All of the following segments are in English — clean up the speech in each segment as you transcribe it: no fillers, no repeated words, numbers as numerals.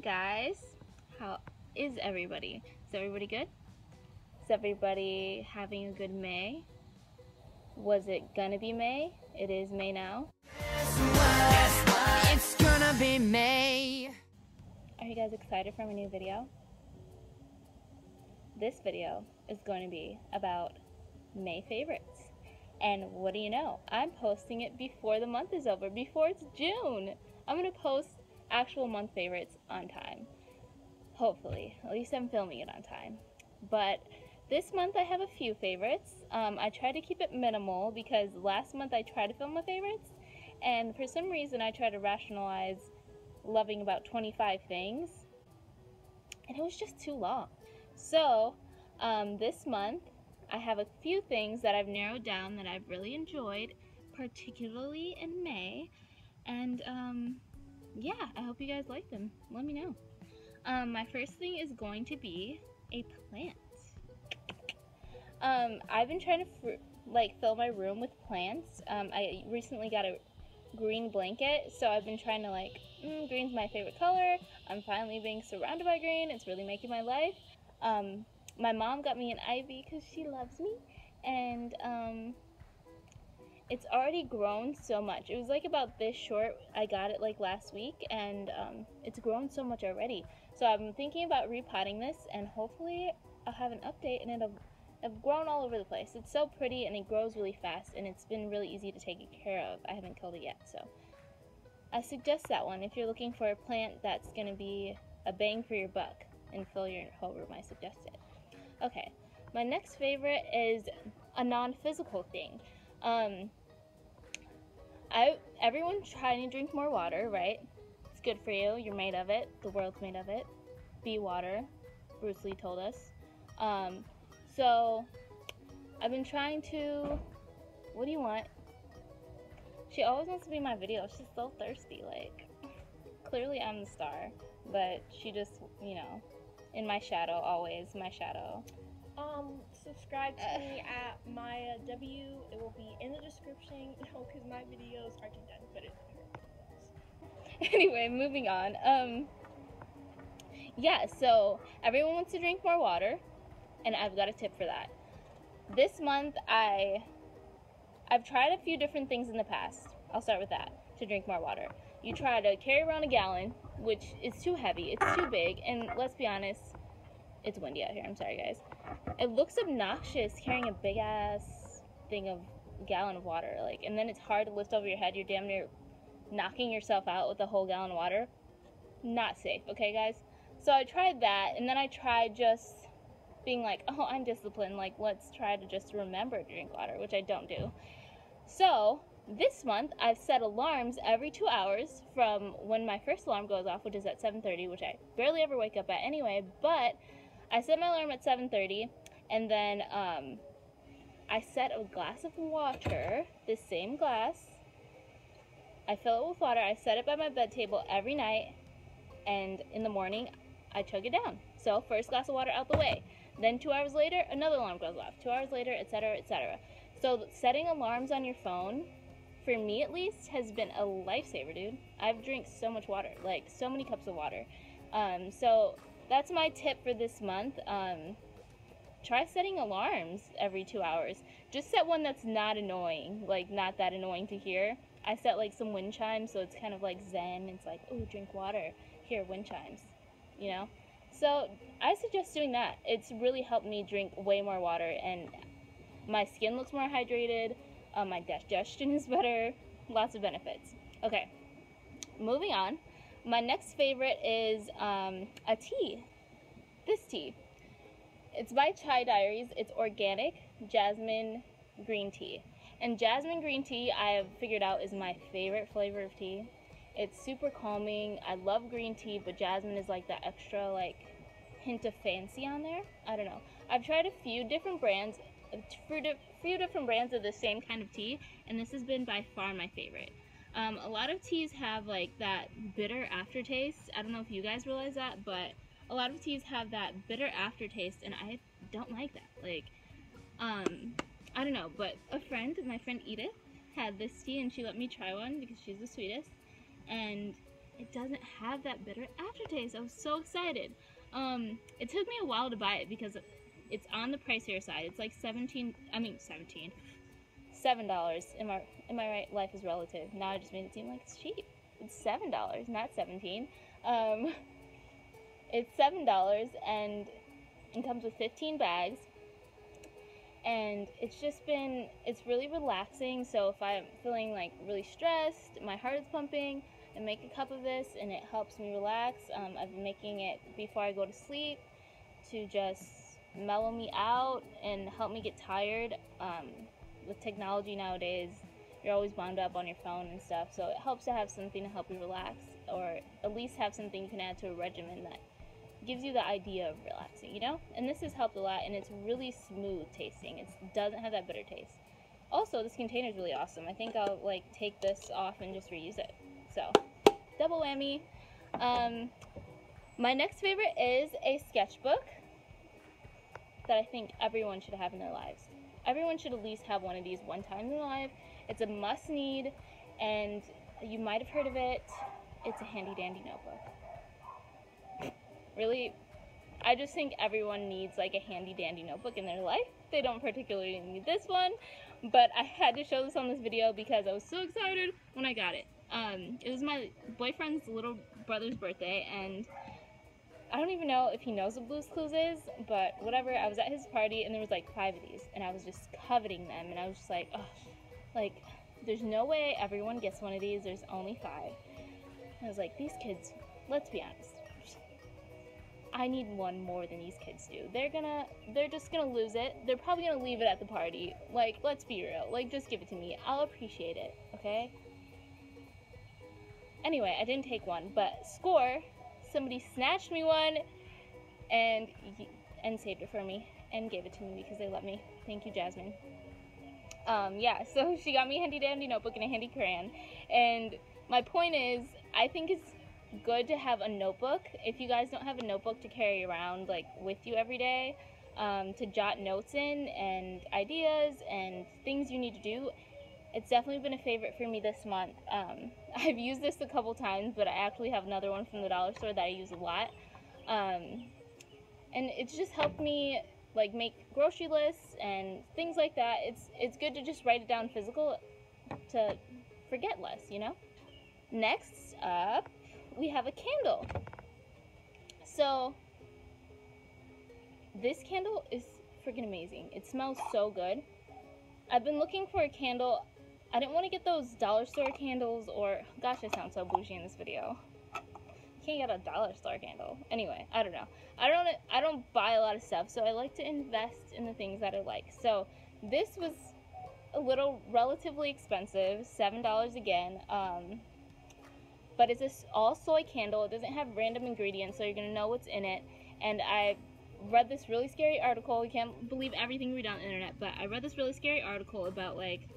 guys, how is everybody? Is everybody good? Is everybody having a good May? Was it gonna be May? It is May now. It's gonna be May. Are you guys excited for my new video? This video is going to be about May favorites. And what do you know? I'm posting it before the month is over, before it's June. I'm going to post actual month favorites on time. Hopefully. At least I'm filming it on time. But this month I have a few favorites. I tried to keep it minimal because last month I tried to film my favorites. And for some reason I tried to rationalize loving about 25 things. And it was just too long. So this month I have a few things that I've narrowed down that I've really enjoyed, particularly in May. And yeah, I hope you guys like them. Let me know. My first thing is going to be a plant. I've been trying to fill my room with plants. I recently got a green blanket, so I've been trying to green's my favorite color. I'm finally being surrounded by green. It's really making my life. My mom got me an ivy because she loves me, and it's already grown so much. It was about this short. I got it last week, and it's grown so much already. So I'm thinking about repotting this, and hopefully I'll have an update and it'll have grown all over the place. It's so pretty and it grows really fast, and it's been really easy to take care of. I haven't killed it yet, so I suggest that one if you're looking for a plant that's going to be a bang for your buck and fill your whole room. I suggest it. Okay, my next favorite is a non-physical thing. Everyone's trying to drink more water, right? It's good for you. You're made of it. The world's made of it. Be water. Bruce Lee told us. So I've been trying to. What do you want? She always wants to be in my video. She's so thirsty. Clearly I'm the star, but she just, in my shadow, always my shadow. Subscribe to me at Maya W. It will be in the description. No, because my videos are too done, but it's her videos. Anyway, moving on. Yeah, so everyone wants to drink more water, and I've got a tip for that. This month, I've tried a few different things in the past. I'll start with that, to drink more water. You try to carry around a gallon, which is too heavy, it's too big, and let's be honest, it's windy out here, I'm sorry guys. It looks obnoxious carrying a big ass gallon of water, and then it's hard to lift over your head. You're damn near knocking yourself out with a whole gallon of water. Not safe, okay guys? So I tried that, and then I tried just being oh, I'm disciplined, let's try to just remember to drink water, which I don't do. So this month I've set alarms every 2 hours from when my first alarm goes off, which is at 7:30, which I barely ever wake up at anyway, but I set my alarm at 7:30, and then I set a glass of water, this same glass. I fill it with water. I set it by my bed table every night, and in the morning, I chug it down. So first glass of water out the way. Then 2 hours later, another alarm goes off. 2 hours later, etc., etc. So setting alarms on your phone, for me at least, has been a lifesaver, dude. I've drank so much water, so many cups of water. So that's my tip for this month. Try setting alarms every 2 hours. Just set one that's not annoying, not that annoying to hear. I set some wind chimes, so it's kind of zen. It's oh, drink water. Here, wind chimes, So I suggest doing that. It's really helped me drink way more water, and my skin looks more hydrated. My digestion is better. Lots of benefits. Okay, moving on. My next favorite is a tea. This tea. It's by Diaries. It's organic Jasmine green tea. And Jasmine green tea, I have figured out, is my favorite flavor of tea. It's super calming. I love green tea, but Jasmine is that extra hint of fancy on there. I don't know. I've tried a few different brands, of the same kind of tea, and this has been by far my favorite. A lot of teas have that bitter aftertaste. I don't know if you guys realize that, but a lot of teas have that bitter aftertaste, and I don't like that. I don't know, but my friend Edith, had this tea, and she let me try one because she's the sweetest, and it doesn't have that bitter aftertaste. I was so excited. It took me a while to buy it because it's on the pricier side. It's like $7. Am I right? Life is relative. Now I just made it seem like it's cheap. It's $7, not $17. It's $7 and it comes with 15 bags. And it's really relaxing. So if I'm feeling like really stressed, my heart is pumping, I make a cup of this and it helps me relax. I've been making it before I go to sleep to just mellow me out and help me get tired. With technology nowadays, you're always wound up on your phone and stuff, so it helps to have something to help you relax, or at least have something you can add to a regimen that gives you the idea of relaxing, you know? And this has helped a lot, and it's really smooth tasting. It doesn't have that bitter taste. Also, this container is really awesome. I think I'll like take this off and just reuse it. So, double whammy. My next favorite is a sketchbook that I think everyone should have in their lives. Everyone should at least have one of these one time in their life. It's a must need, and you might have heard of it. It's a handy dandy notebook. Really, I just think everyone needs like a handy dandy notebook in their life. They don't particularly need this one, but I had to show this on this video because I was so excited when I got it. It was my boyfriend's little brother's birthday, and I don't even know if he knows what Blue's Clues is, but whatever. I was at his party and there was like 5 of these, and I was just coveting them, and I was just like, oh, like, there's no way everyone gets one of these. There's only 5. I was like, these kids, let's be honest, I need one more than these kids do. They're just gonna lose it. They're probably gonna leave it at the party. Like, let's be real. Like, just give it to me. I'll appreciate it, okay? Anyway, I didn't take one, but score, somebody snatched me one and saved it for me and gave it to me because they love me. Thank you, Jasmine. Yeah, so she got me a handy dandy notebook and a handy crayon. And my point is, I think it's good to have a notebook. If you guys don't have a notebook to carry around like with you every day, to jot notes in and ideas and things you need to do, it's definitely been a favorite for me this month. I've used this a couple times, but I actually have another one from the dollar store that I use a lot. And it's just helped me like make grocery lists and things like that. It's good to just write it down physical to forget less, you know? Next up, we have a candle. So this candle is freaking amazing. It smells so good. I've been looking for a candle. I didn't want to get those dollar store candles, or gosh, I sound so bougie in this video. You can't get a dollar store candle. Anyway, I don't know. I don't buy a lot of stuff, so I like to invest in the things that I like. So this was a little relatively expensive, $7 again. But it's this all soy candle. It doesn't have random ingredients, so you're gonna know what's in it. And I read this really scary article. You can't believe everything you read on the internet, but I read this really scary article about like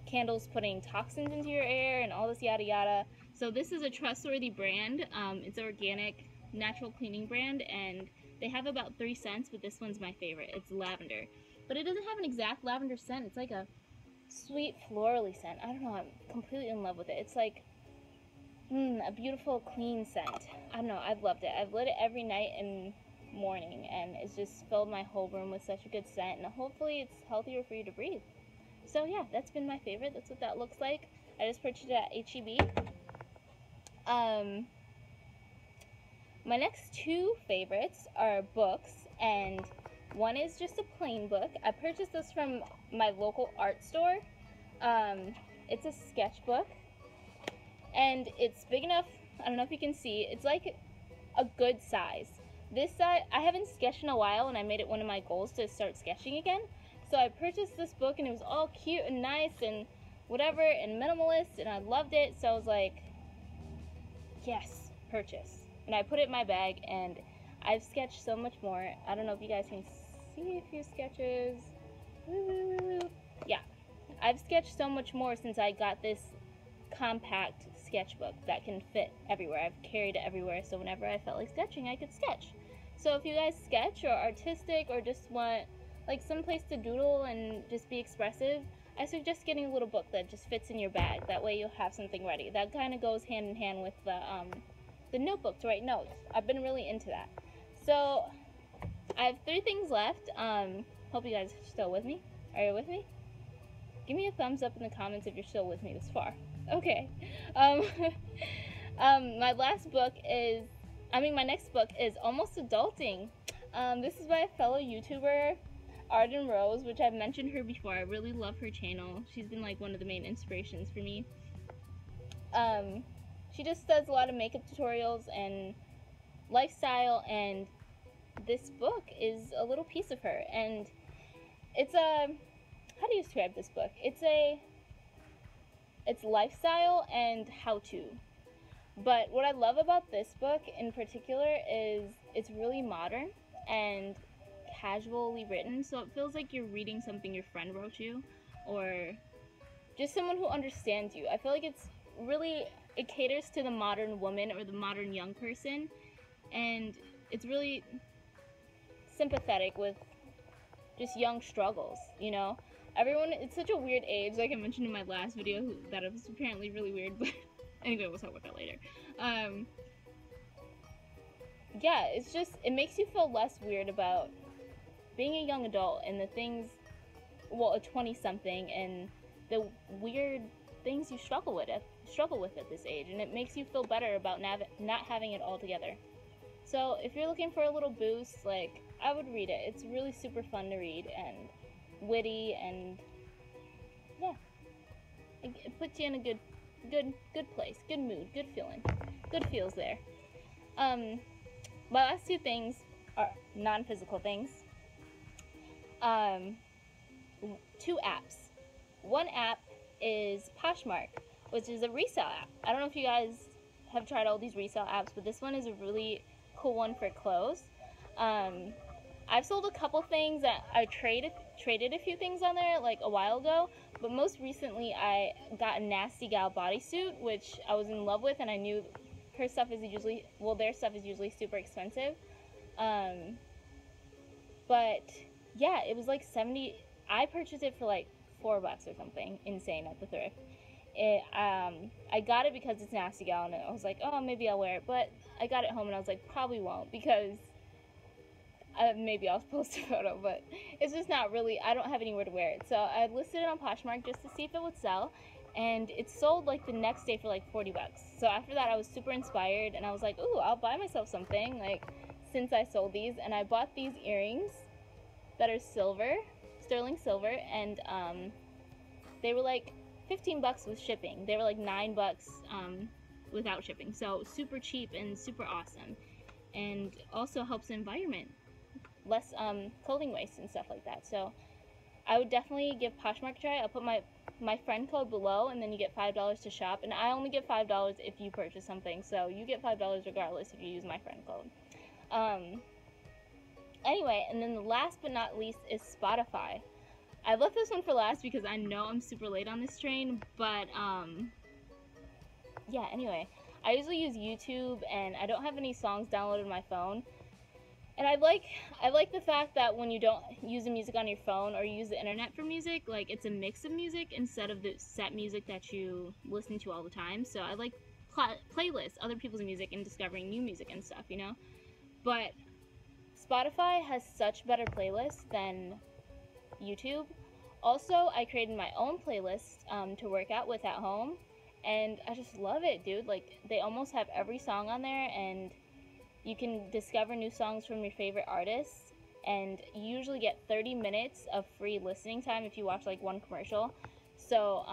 candles putting toxins into your air and all this yada yada. So this is a trustworthy brand. It's an organic, natural cleaning brand, and they have about 3 scents, but this one's my favorite. It's lavender. But it doesn't have an exact lavender scent. It's like a sweet florally scent. I don't know, I'm completely in love with it. It's like a beautiful clean scent. I don't know, I've loved it. I've lit it every night and morning, and it's just filled my whole room with such a good scent, and hopefully it's healthier for you to breathe. So yeah, that's been my favorite. That's what that looks like. I just purchased it at H-E-B. My next 2 favorites are books, and one is just a plain book. I purchased this from my local art store. It's a sketchbook, and it's big enough. I don't know if you can see. It's like a good size. This size, I haven't sketched in a while, and I made it one of my goals to start sketching again. So I purchased this book, and it was all cute and nice and whatever and minimalist, and I loved it. So I was like, yes, purchase. And I put it in my bag, and I've sketched so much more. I don't know if you guys can see a few sketches. Yeah, I've sketched so much more since I got this compact sketchbook that can fit everywhere. I've carried it everywhere, so whenever I felt like sketching, I could sketch. So if you guys sketch or artistic or just want like some place to doodle and just be expressive, I suggest getting a little book that just fits in your bag. That way you'll have something ready. That kind of goes hand in hand with the notebook to write notes. I've been really into that. So I have 3 things left. Hope you guys are still with me. Are you with me? Give me a thumbs up in the comments if you're still with me this far. Okay. My next book is Almost Adulting. This is by a fellow YouTuber, Arden Rose, which I've mentioned her before. I really love her channel. She's been like one of the main inspirations for me. She just does a lot of makeup tutorials and lifestyle, and this book is a little piece of her. And it's how do you describe this book? It's lifestyle and how-to. But what I love about this book in particular is it's really modern and casually written, so it feels like you're reading something your friend wrote you, or just someone who understands you. I feel like it caters to the modern woman or the modern young person, and it's really sympathetic with just young struggles, you know? It's such a weird age, like I mentioned in my last video, that it was apparently really weird, but anyway, we'll talk about that later. Yeah, it makes you feel less weird about being a young adult and the things, well, a 20-something, and the weird things you struggle with at this age, and it makes you feel better about not having it all together. So if you're looking for a little boost, like, I would read it. It's really super fun to read and witty, and yeah, it puts you in a good place, good mood, good feeling, good feels there. My last 2 things are non-physical things. 2 apps. One app is Poshmark, which is a resale app. I don't know if you guys have tried all these resale apps, but this one is a really cool one for clothes. I've sold a couple things that I traded a few things on there like a while ago, but most recently I got a Nasty Gal bodysuit, which I was in love with, and I knew their stuff is usually super expensive. But yeah, it was like I purchased it for like $4 or something insane at the thrift. I got it because it's Nasty Gal, and I was like, oh, maybe I'll wear it, but I got it home and I was like, probably won't, because maybe I'll post a photo, but it's just not really, I don't have anywhere to wear it. So I listed it on Poshmark just to see if it would sell, and it sold like the next day for like $40. So after that I was super inspired, and I was like, ooh, I'll buy myself something, like, since I sold these. And I bought these earrings that are silver, sterling silver, and they were like $15 with shipping. They were like $9 without shipping, so super cheap and super awesome, and also helps the environment, less clothing waste and stuff like that. So I would definitely give Poshmark a try. I'll put my friend code below, and then you get $5 to shop, and I only get $5 if you purchase something, so you get $5 regardless if you use my friend code. Anyway, and then the last but not least is Spotify. I left this one for last because I know I'm super late on this train, but yeah, anyway, I usually use YouTube, and I don't have any songs downloaded on my phone. And I like the fact that when you don't use the music on your phone or use the internet for music, like, it's a mix of music instead of the set music that you listen to all the time. So I like playlists, other people's music, and discovering new music and stuff, you know? But Spotify has such better playlists than YouTube. Also, I created my own playlist to work out with at home, and I just love it, dude. Like, they almost have every song on there, and you can discover new songs from your favorite artists, and you usually get 30 minutes of free listening time if you watch like one commercial. So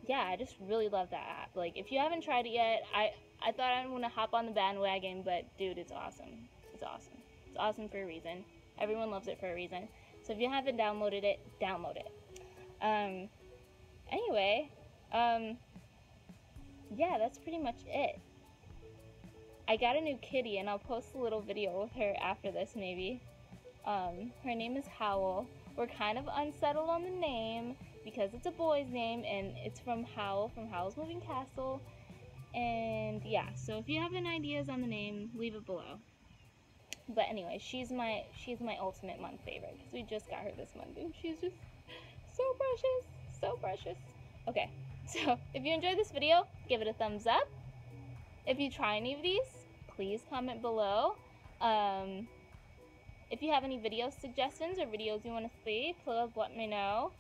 yeah, I just really love that app. Like, if you haven't tried it yet, I thought I want to hop on the bandwagon, but dude, it's awesome. It's awesome. It's awesome for a reason. Everyone loves it for a reason. So if you haven't downloaded it, download it. Anyway, yeah, that's pretty much it. I got a new kitty, and I'll post a little video with her after this, maybe. Her name is Howl. We're kind of unsettled on the name because it's a boy's name, and it's from Howl, from Howl's Moving Castle. And yeah, so if you have any ideas on the name, leave it below. But anyway, she's my ultimate month favorite because we just got her this month, and she's just so precious, So precious. Okay, so if you enjoyed this video, give it a thumbs up. If you try any of these, please comment below. If you have any video suggestions or videos you want to see, please let me know.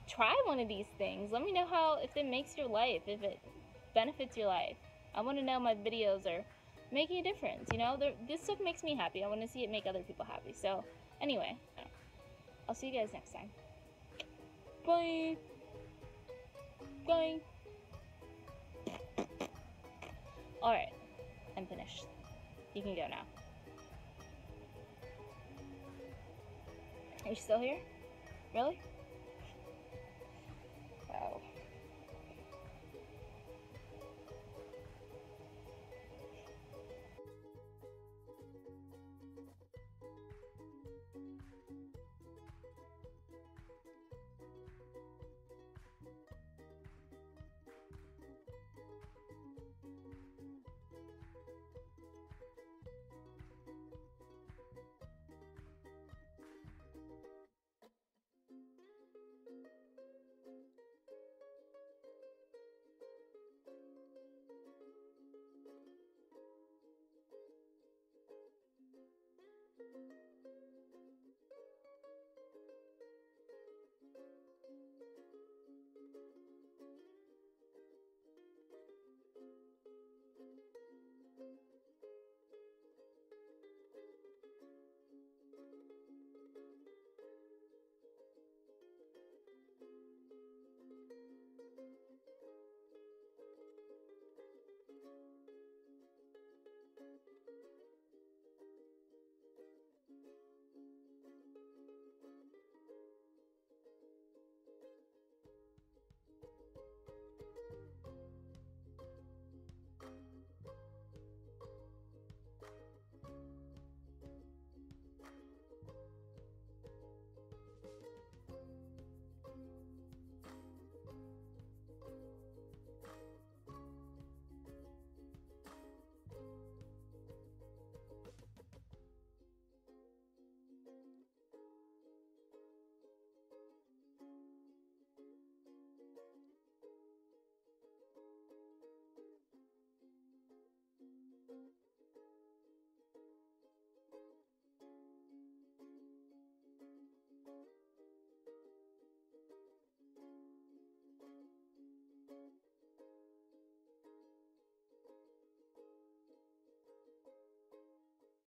Try one of these things. Let me know if it makes your life, if it benefits your life. I want to know my videos are making a difference. You know, this stuff makes me happy. I want to see it make other people happy. So anyway, I'll see you guys next time. Bye. Bye. Alright, I'm finished. You can go now. Are you still here? Really? Wow.